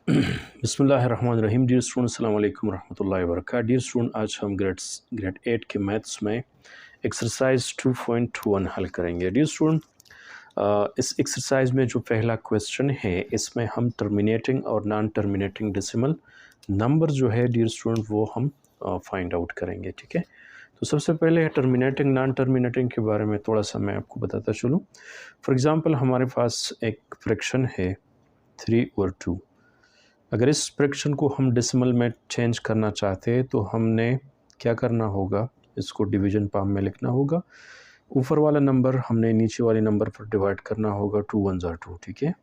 बिस्मिल्लाहिर्रहमानिर्रहीम। Dear student, अस्सलाम वालेकुम रहमतुल्लाहि व बरकातहू। डियर स्टूडेंट, आज हम ग्रेड 8 के मैथ्स में एक्सरसाइज 2.1 हल करेंगे। डियर स्टूडेंट, इस एक्सरसाइज में जो पहला क्वेश्चन है, इसमें हम टर्मिनेटिंग और नॉन टर्मिनेटिंग डेसिमल नंबर जो है डियर स्टूडेंट वो हम फाइंड आउट करेंगे। ठीक है, तो सबसे पहले टर्मिनेटिंग नॉन टर्मिनेटिंग के बारे में थोड़ा सा मैं आपको बताता चलूँ। फॉर एग्ज़ाम्पल, हमारे पास एक फ्रैक्शन है 3/2। अगर इस फ्रैक्शन को हम डेसिमल में चेंज करना चाहते हैं तो हमने क्या करना होगा, इसको डिवीजन फॉर्म में लिखना होगा। ऊपर वाला नंबर हमने नीचे वाले नंबर पर डिवाइड करना होगा। 2 1 2, ठीक है।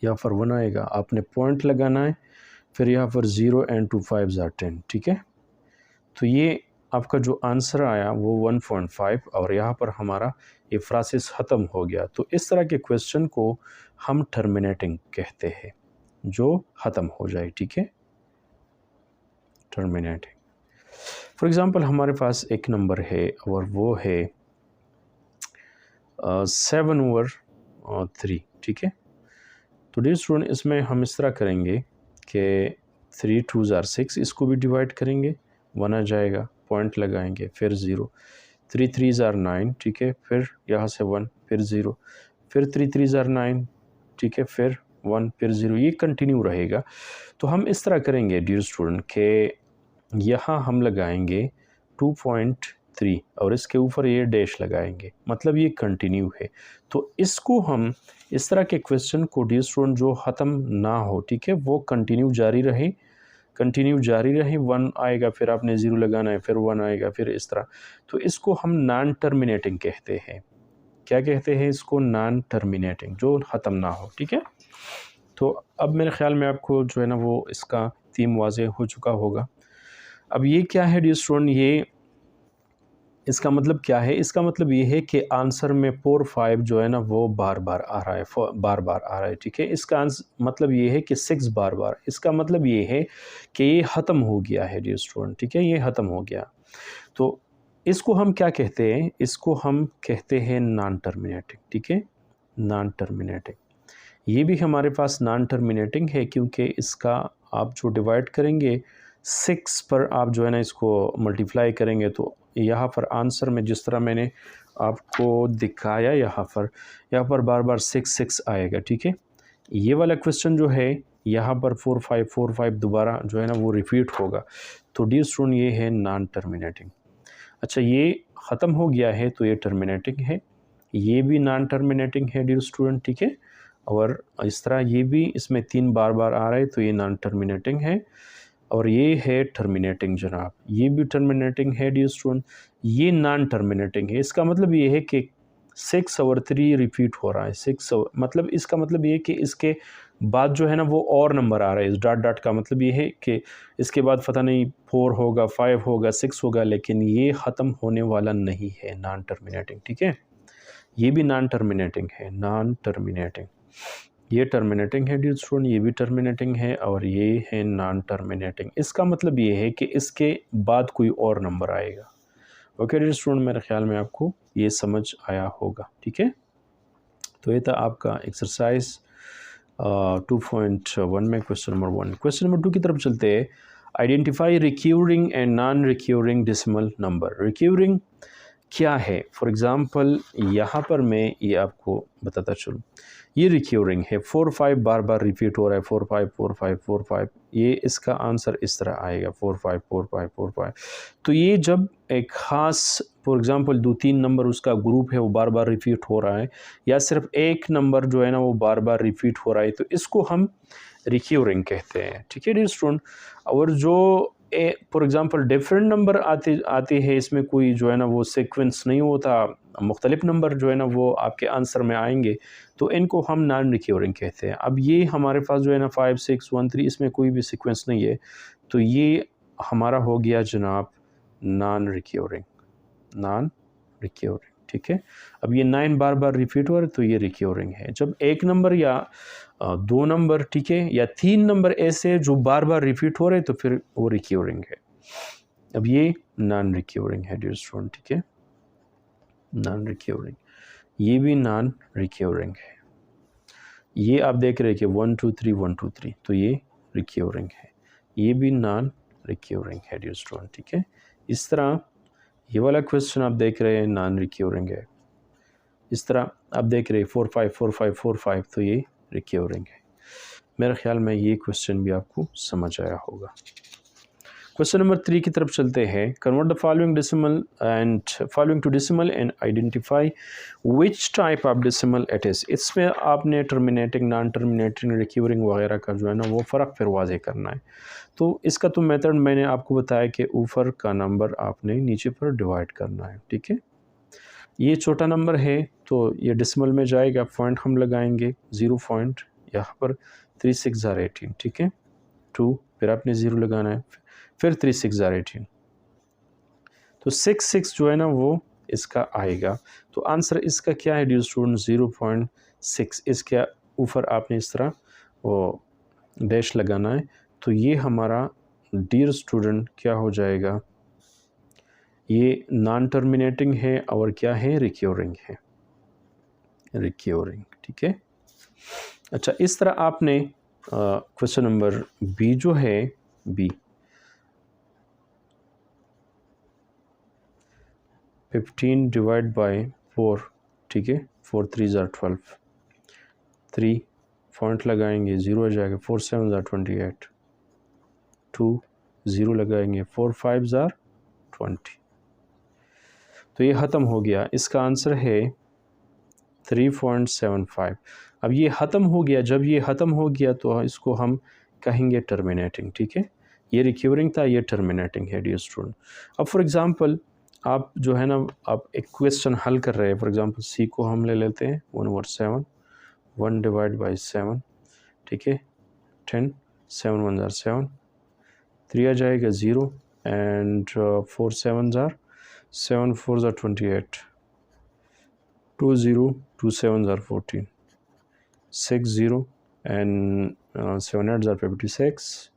यहाँ पर 1 आएगा, आपने पॉइंट लगाना है, फिर यहाँ पर 0 एंड 2 5 10, ठीक है। तो ये आपका जो आंसर आया वो 1.5 और यहाँ पर हमारा ये प्रोसेस ख़त्म हो गया। तो इस तरह के क्वेश्चन को हम टर्मिनेटिंग कहते हैं, जो ख़त्म हो जाए। ठीक है, टर्मिनेटिंग। फॉर एग्ज़ाम्पल, हमारे पास एक नंबर है और वो है 7/3, ठीक है। तो डियर स्टूडेंट, इसमें हम इस तरह करेंगे कि 3 2 6, इसको भी डिवाइड करेंगे, 1 आ जाएगा, पॉइंट लगाएंगे, फिर 0, 3 3 9, ठीक है, फिर यहाँ से 1, फिर 0, फिर 3 3 9, ठीक है, फिर 1, फिर 0, ये कंटिन्यू रहेगा। तो हम इस तरह करेंगे डियर स्टूडेंट के यहाँ हम लगाएंगे 2.3 और इसके ऊपर ये डैश लगाएंगे, मतलब ये कंटिन्यू है। तो इसको हम इस तरह के क्वेश्चन को डियर स्टूडेंट जो ख़त्म ना हो, ठीक है, वो कंटिन्यू जारी रहे, कंटिन्यू जारी रहे। 1 आएगा, फिर आपने 0 लगाना है, फिर 1 आएगा, फिर इस तरह। तो इसको हम नॉन टर्मिनेटिंग कहते हैं। क्या कहते हैं इसको? नॉन टर्मिनेटिंग, जो ख़त्म ना हो। ठीक है, तो अब मेरे ख़्याल में आपको जो है ना वो इसका थीम वाज़ेह हो चुका होगा। अब ये क्या है डियर स्टूडेंट, ये इसका मतलब क्या है? इसका मतलब ये है कि आंसर में 4 5 जो है ना वो बार बार आ रहा है, बार बार आ रहा है। ठीक है, इसका मतलब ये है कि 6 बार बार, इसका मतलब ये है कि ये ख़त्म हो गया है डियर स्टूडेंट। ठीक है, ये ख़त्म हो गया। तो इसको हम क्या कहते हैं? इसको हम कहते हैं नॉन टर्मिनेटिंग। ठीक है, नॉन टर्मिनेटिंग। ये भी हमारे पास नॉन टर्मिनेटिंग है क्योंकि इसका आप जो डिवाइड करेंगे 6 पर, आप जो है ना इसको मल्टीप्लाई करेंगे, तो यहाँ पर आंसर में जिस तरह मैंने आपको दिखाया, यहाँ पर बार बार 6 6 आएगा। ठीक है, ये वाला क्वेश्चन जो है यहाँ पर 4 5 दोबारा जो है ना वो रिपीट होगा। तो डियर स्टूडेंट, ये है नॉन टर्मिनेटिंग। अच्छा, ये ख़त्म हो गया है तो ये टर्मिनेटिंग है, ये भी नॉन टर्मिनेटिंग है डियर स्टूडेंट। ठीक है, और इस तरह ये भी, इसमें 3 बार बार आ रहा है तो ये नॉन टर्मिनेटिंग है, और ये है टर्मिनेटिंग जनाब, ये भी टर्मिनेटिंग है डियर स्टूडेंट। ये नॉन टर्मिनेटिंग है। इसका मतलब ये है कि 6 और 3 रिपीट हो रहा है। 6 मतलब इसका मतलब ये है कि इसके बाद जो है ना वो और नंबर आ रहा है। इस डॉट डॉट का मतलब ये है कि इसके बाद पता नहीं 4 होगा, 5 होगा, 6 होगा, लेकिन ये ख़त्म होने वाला नहीं है, नॉन टर्मिनेटिंग। ठीक है, ये भी नॉन टर्मिनेटिंग है, नॉन टर्मिनेटिंग। ये टर्मिनेटिंग है डियर स्टूडेंट, ये भी टर्मिनेटिंग है, और ये है नॉन टर्मिनेटिंग। इसका मतलब ये है कि इसके बाद कोई और नंबर आएगा। ओके डियर स्टूडेंट, मेरे ख्याल में आपको ये समझ आया होगा। ठीक है, तो ये था आपका एक्सरसाइज 2.1 में क्वेश्चन नंबर 1। क्वेश्चन नंबर 2 की तरफ चलते हैं। Identify recurring and non recurring decimal number. Recurring क्या है? फॉर एग्ज़ाम्पल, यहाँ पर मैं ये आपको बताता चलूँ, ये रिक्यूरिंग है, 4 5 बार बार रिपीट हो रहा है, 4 5 4 5 4 5। ये इसका आंसर इस तरह आएगा, 4 5 4 5 4 5। तो ये जब एक ख़ास, फॉर एग्ज़ाम्पल 2-3 नंबर उसका ग्रुप है वो बार बार रिपीट हो रहा है, या सिर्फ एक नंबर जो है ना वो बार बार रिपीट हो रहा है, तो इसको हम रिक्यूरिंग कहते हैं। ठीक है डियर स्टूडेंट, और जो फॉर एग्ज़ाम्पल डिफरेंट नंबर आते हैं, इसमें कोई जो है ना वो सीक्वेंस नहीं होता, मुख्तलिफ नंबर जो है ना वो आपके आंसर में आएंगे, तो इनको हम नॉन रिक्यूरिंग कहते हैं। अब ये हमारे पास जो है ना 5 6 1 3, इसमें कोई भी सीक्वेंस नहीं है, तो ये हमारा हो गया जनाब नॉन रिक्यूरिंग, नॉन रिक्यूरिंग। ठीक है, अब ये 9 बार बार रिपीट हो रहा है तो ये रिक्यूरिंग है। जब एक नंबर या 2 नंबर, ठीक है, या 3 नंबर ऐसे जो बार बार रिपीट हो रहे हैं, तो फिर वो रिक्यूरिंग है। अब ये नॉन रिक्यूरिंग है डियर स्टूडेंट। ठीक है, नॉन रिक्यूरिंग, ये भी नॉन रिक्यूरिंग है। ये आप देख रहे हैं कि 1 2 3 1 2 3, तो ये रिक्योरिंग है, ये भी नॉन रिक्योरिंग है डियर स्टूडेंट, ठीक है। इस तरह ये वाला क्वेश्चन आप देख रहे हैं नॉन रिक्योरिंग है। इस तरह आप देख रहे हैं 4 5 4 5 4 5, तो ये रिक्योरिंग है। मेरे ख्याल में ये क्वेश्चन भी आपको समझ आया होगा। क्वेश्चन नंबर 3 की तरफ चलते हैं। Convert the following to decimal and identify which type of decimal it is. इसमें आपने टर्मिनेटिंग, नॉन टर्मिनेटिंग, रिक्यूरिंग वगैरह का जो है ना वो फ़र्क फिर वाज़े करना है। तो इसका तो मेथड मैंने आपको बताया कि ऊपर का नंबर आपने नीचे पर डिवाइड करना है, ठीक है। ये छोटा नंबर है तो ये डेसिमल में जाएगा, पॉइंट हम लगाएंगे 0 पॉइंट, यहाँ पर 3 6 are 18, ठीक है। 2, फिर आपने 0 लगाना है, फिर 3 6 are 18, तो 6 6 जो है ना वो इसका आएगा। तो आंसर इसका क्या है डियर स्टूडेंट, 0.6। इसके ऊपर आपने इस तरह वो डैश लगाना है, तो ये हमारा डियर स्टूडेंट क्या हो जाएगा, ये नॉन टर्मिनेटिंग है और क्या है, रिक्योरिंग है, रिक्योरिंग, ठीक है। अच्छा, इस तरह आपने क्वेश्चन नंबर बी जो है, बी 15 डिवाइड बाय 4, ठीक है, 4 3 are 12, 3 पॉइंट लगाएंगे 0 आ जाएगा, 4 7 are 28, 2 0 लगाएंगे, 4 5 are 20, तो ये ख़त्म हो गया। इसका आंसर है 3.75। अब ये ख़त्म हो गया, जब ये ख़त्म हो गया तो इसको हम कहेंगे टर्मिनेटिंग, ठीक है। ये रिक्यूरिंग था, ये टर्मिनेटिंग है डियर स्टूडेंट। अब फॉर एग्ज़ाम्पल आप जो है ना, आप एक क्वेश्चन हल कर रहे हैं, फॉर एग्ज़ाम्पल सी को हम ले लेते हैं 1/7, 1 डिवाइड बाई 7, ठीक है, 10, 7 1 are 7, 3 आ जाएगा 0 and 4 7 are 7 4 are 28, 2 0 2 7 are 14, 6 0 and 7 8 are 56,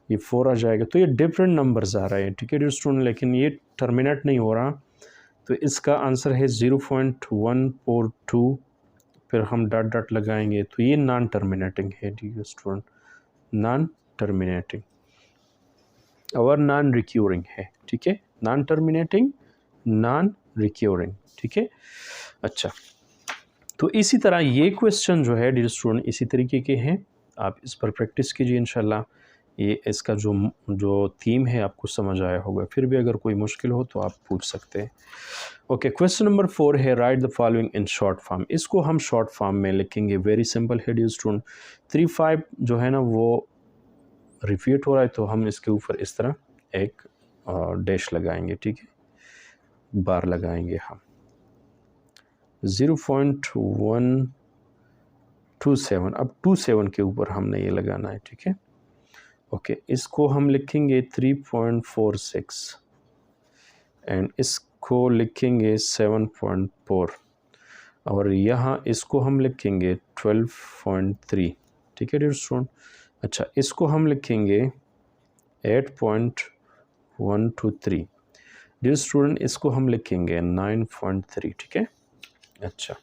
ये 4 आ जाएगा। तो ये डिफरेंट नंबर्स आ रहे हैं, ठीक है डियर स्टूडेंट, लेकिन ये टर्मिनेट नहीं हो रहा, तो इसका आंसर है 0.142, फिर हम डॉट डॉट लगाएंगे, तो ये नॉन टर्मिनेटिंग है डियर स्टूडेंट, नॉन टर्मिनेटिंग और नॉन रिक्यूरिंग है, ठीक है, नॉन टर्मिनेटिंग, नॉन रिक्यूरिंग, ठीक है। अच्छा, तो इसी तरह ये क्वेश्चन जो है डियर स्टूडेंट इसी तरीके के हैं, आप इस पर प्रैक्टिस कीजिए इंशाल्लाह। ये इसका जो थीम है आपको समझ आया होगा, फिर भी अगर कोई मुश्किल हो तो आप पूछ सकते हैं। ओके, क्वेश्चन नंबर 4 है right the following in short form. इसको हम शॉर्ट फॉर्म में लिखेंगे, वेरी सिंपल है डियर स्टूडेंट। 3 5 जो है ना वो रिपीट हो रहा है, तो हम इसके ऊपर इस तरह एक डैश लगाएंगे, ठीक है, बार लगाएंगे हम। 0.127, अब 27 के ऊपर हमने ये लगाना है, ठीक है। ओके, इसको हम लिखेंगे 3.46 एंड इसको लिखेंगे 7.4 और यहाँ इसको हम लिखेंगे 12.3, ठीक है डियर स्टूडेंट। अच्छा, इसको हम लिखेंगे 8.123 डियर स्टूडेंट, इसको हम लिखेंगे 9.3, ठीक है। अच्छा,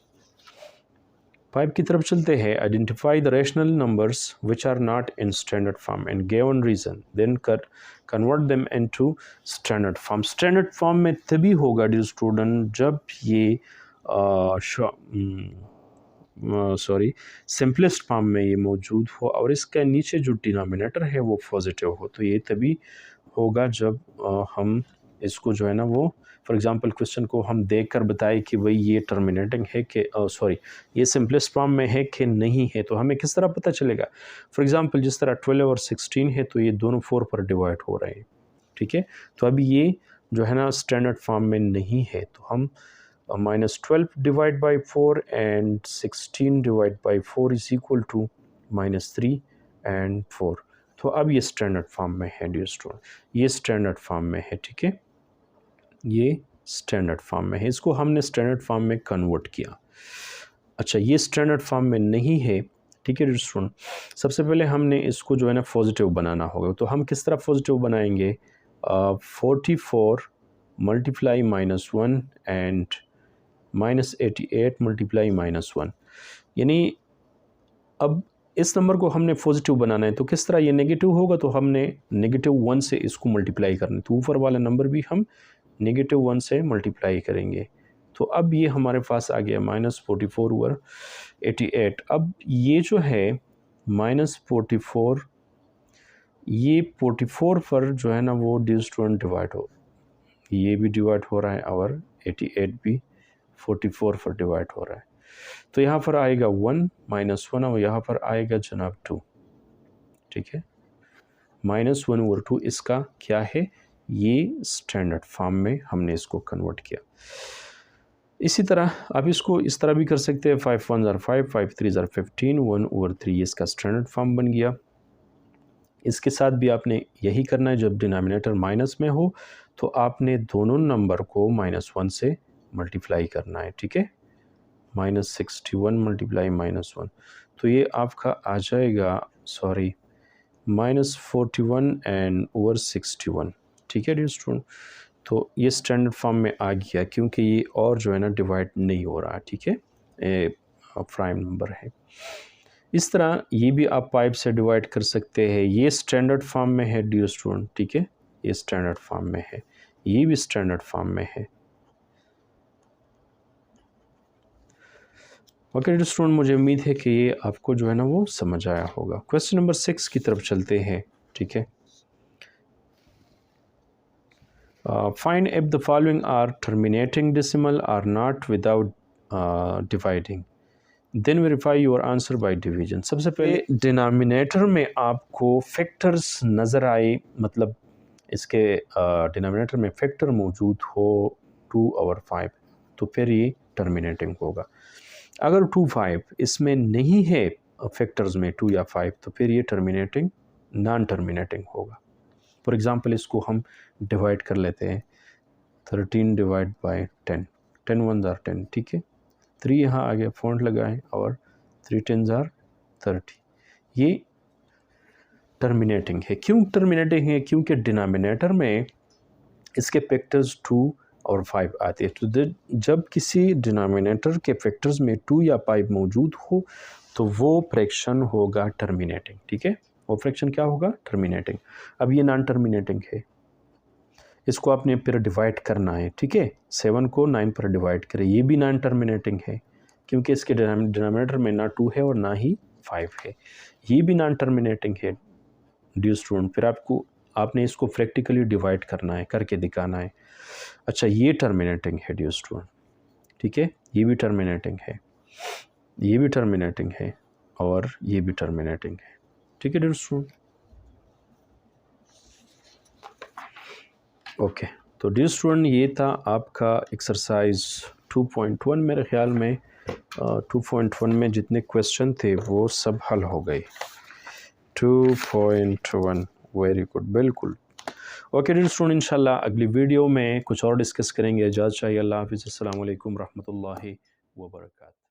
5 की तरफ चलते हैं। Identify the rational numbers which are not in standard form and given reason, then convert them into standard form. Standard form में तभी होगा डियर स्टूडेंट जब ये सिंपलेस्ट फॉर्म में ये मौजूद हो और इसका नीचे जो डिनोमिनेटर है वो पॉजिटिव हो, तो ये तभी होगा जब हम इसको जो है ना वो फॉर एग्जांपल क्वेश्चन को हम देखकर बताएं कि भाई ये टर्मिनेटिंग है कि ये सिंपलेस्ट फॉर्म में है कि नहीं है, तो हमें किस तरह पता चलेगा। फॉर एग्जांपल जिस तरह 12 और 16 है तो ये दोनों 4 पर डिवाइड हो रहे हैं, ठीक है। तो अभी ये जो है ना स्टैंडर्ड फॉर्म में नहीं है, तो हम -12 divide by 4 and 16 divide by 4 is equal to -3 and 4। तो अब ये स्टैंडर्ड फॉर्म में है डियर स्टूडेंट, ये स्टैंडर्ड फॉर्म में है, ठीक है, ये स्टैंडर्ड फॉर्म में है, इसको हमने स्टैंडर्ड फॉर्म में कन्वर्ट किया। अच्छा, ये स्टैंडर्ड फॉर्म में नहीं है, ठीक है डियर स्टूडेंट। सबसे पहले हमने इसको जो है ना पॉजिटिव बनाना होगा, तो हम किस तरह पॉजिटिव बनाएंगे, 44 मल्टीप्लाई -1 एंड -88 मल्टीप्लाई -1, यानी अब इस नंबर को हमने पॉजिटिव बनाना है, तो किस तरह ये नेगेटिव होगा, तो हमने -1 से इसको मल्टीप्लाई करना है, तो ऊपर वाला नंबर भी हम -1 से मल्टीप्लाई करेंगे। तो अब ये हमारे पास आ गया -44/88। अब ये जो है -44, ये 44 पर जो है ना वो डियर स्टूडेंट डिवाइड हो, ये भी डिवाइड हो रहा है और 88 भी 44 पर डिवाइड हो रहा है। तो यहाँ पर आएगा 1 -1 और यहाँ पर आएगा जनाब 2, ठीक है। -1/2 इसका क्या है, ये स्टैंडर्ड फॉर्म में हमने इसको कन्वर्ट किया। इसी तरह आप इसको इस तरह भी कर सकते हैं, 5 1 ज़ार 5, 5 3 ज़ार 15, 1/3 इसका स्टैंडर्ड फॉर्म बन गया। इसके साथ भी आपने यही करना है, जब डिनोमिनेटर माइनस में हो तो आपने दोनों नंबर को -1 से मल्टीप्लाई करना है, ठीक है। -61 मल्टीप्लाई -1, तो ये आपका आ जाएगा -41 एंड ओवर 61, ठीक है डियर स्टूडेंट। तो ये स्टैंडर्ड फॉर्म में आ गया क्योंकि ये और जो है ना डिवाइड नहीं हो रहा, ठीक है, प्राइम नंबर है। इस तरह ये भी आप पाइप से डिवाइड कर सकते हैं, ये स्टैंडर्ड फॉर्म में है डियर स्टूडेंट, ठीक है, ये स्टैंडर्ड फॉर्म में है, ये भी स्टैंडर्ड फॉर्म में है। ओके डियर स्टूडेंट, मुझे उम्मीद है कि ये आपको जो है ना वो समझ आया होगा। क्वेश्चन नंबर 6 की तरफ चलते हैं, ठीक है। Find if the following are terminating decimal or not without dividing. Then verify your answer by division. सबसे पहले डिनोमिनेटर में आपको फैक्टर्स नज़र आए, मतलब इसके डिनोमिनेटर में फैक्टर मौजूद हो 2 और 5, तो फिर ये टर्मिनेटिंग होगा। अगर 2 5 इसमें नहीं है फैक्टर्स में 2 या 5, तो फिर ये टर्मिनेटिंग नॉन टर्मिनेटिंग होगा। फॉर एग्ज़ाम्पल इसको हम डिवाइड कर लेते हैं, 13 डिवाइड बाय 10, 10 1 ज़ार 10, ठीक है। 3 यहाँ आ गया, फॉन्ट लगाएं, और 3 10 ज़ार 30, ये टर्मिनेटिंग है। क्यों टर्मिनेटिंग है, क्योंकि डिनोमिनेटर में इसके फैक्टर्स 2 और 5 आते हैं। तो जब किसी डिनोमिनेटर के फैक्टर्स में 2 या 5 मौजूद हो तो वो फ्रैक्शन होगा टर्मिनेटिंग, ठीक है, वो फ्रैक्शन क्या होगा, टर्मिनेटिंग। अब ये नॉन टर्मिनेटिंग है, इसको आपने फिर डिवाइड करना है, ठीक है, 7 को 9 पर डिवाइड करें, ये भी नॉन टर्मिनेटिंग है क्योंकि इसके डिनोमिनेटर में ना 2 है और ना ही 5 है, ये भी नॉन टर्मिनेटिंग है डियर स्टूडेंट। फिर आपने इसको प्रैक्टिकली डिवाइड करना है, करके दिखाना है। अच्छा, ये टर्मिनेटिंग है डियर स्टूडेंट, ठीक है, ये भी टर्मिनेटिंग है, ये भी टर्मिनेटिंग है और ये भी टर्मिनेटिंग है, ठीक है डियर स्टूडेंट। ओके, तो डियर स्टूडेंट ये था आपका एक्सरसाइज 2.1। मेरे ख्याल में 2.1 में जितने क्वेश्चन थे वो सब हल हो गए। 2.1 वेरी गुड, बिल्कुल। ओके डियर स्टूडेंट, इंशाल्लाह अगली वीडियो में कुछ और डिस्कस करेंगे। इजाज़त चाहिए, अल्लाह हाफ़िज़, अस्सलाम वालेकुम रहमतुल्लाहि व बरकातहू।